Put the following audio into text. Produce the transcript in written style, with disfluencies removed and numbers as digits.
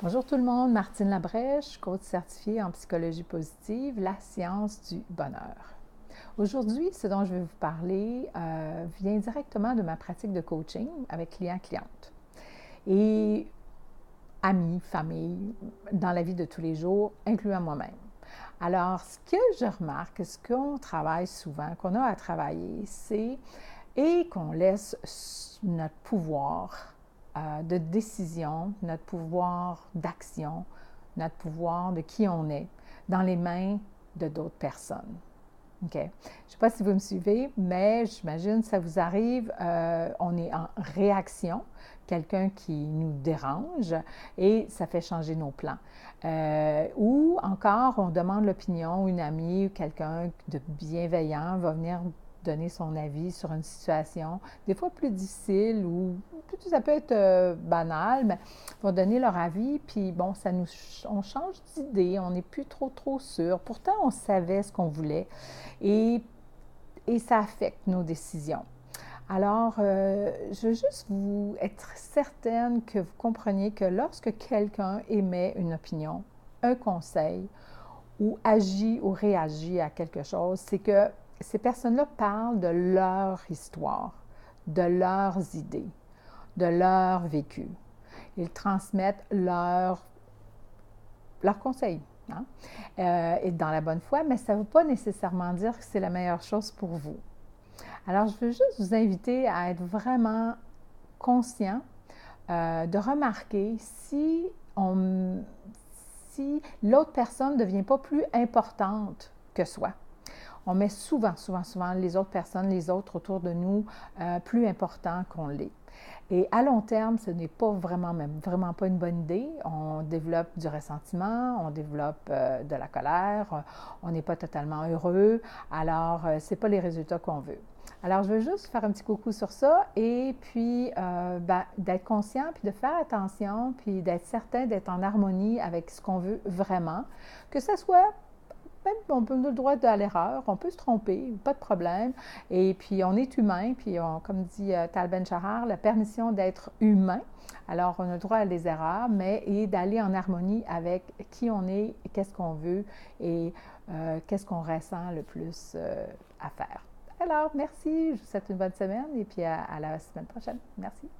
Bonjour tout le monde, Martine Labrèche, coach certifiée en psychologie positive, la science du bonheur. Aujourd'hui, ce dont je vais vous parler vient directement de ma pratique de coaching avec clients-clientes et amis, famille, dans la vie de tous les jours, incluant moi-même. Alors, ce que je remarque, ce qu'on travaille souvent, qu'on a à travailler, c'est et qu'on laisse notre pouvoir de décision, notre pouvoir d'action, notre pouvoir de qui on est dans les mains de d'autres personnes. OK? Je ne sais pas si vous me suivez, mais j'imagine que ça vous arrive, on est en réaction, quelqu'un qui nous dérange et ça fait changer nos plans. Ou encore, on demande l'opinion, une amie ou quelqu'un de bienveillant va venir donner son avis sur une situation, des fois plus difficile ou ça peut être banal, mais vont donner leur avis, puis bon, on change d'idée, on n'est plus trop sûr. Pourtant, on savait ce qu'on voulait et, et ça affecte nos décisions. Alors, je veux juste vous être certaine que vous compreniez que lorsque quelqu'un émet une opinion, un conseil, ou agit ou réagit à quelque chose, c'est que ces personnes-là parlent de leur histoire, de leurs idées, de leur vécu. Ils transmettent leurs conseils. Hein? Et dans la bonne foi, mais ça ne veut pas nécessairement dire que c'est la meilleure chose pour vous. Alors, je veux juste vous inviter à être vraiment conscient de remarquer si l'autre personne ne devient pas plus importante que soi. On met souvent les autres personnes, les autres autour de nous, plus importants qu'on l'est. Et à long terme, ce n'est pas vraiment pas une bonne idée. On développe du ressentiment, on développe de la colère, on n'est pas totalement heureux. Alors, ce n'est pas les résultats qu'on veut. Alors, je veux juste faire un petit coucou sur ça et puis d'être conscient, puis de faire attention, puis d'être certain d'être en harmonie avec ce qu'on veut vraiment, que ce soit même on a le droit à l'erreur, on peut se tromper, pas de problème. Et puis, on est humain, puis comme dit Tal Ben-Shahar, la permission d'être humain. Alors, on a le droit à des erreurs, mais et d'aller en harmonie avec qui on est, qu'est-ce qu'on veut et qu'est-ce qu'on ressent le plus à faire. Alors, merci, je vous souhaite une bonne semaine et puis à la semaine prochaine. Merci.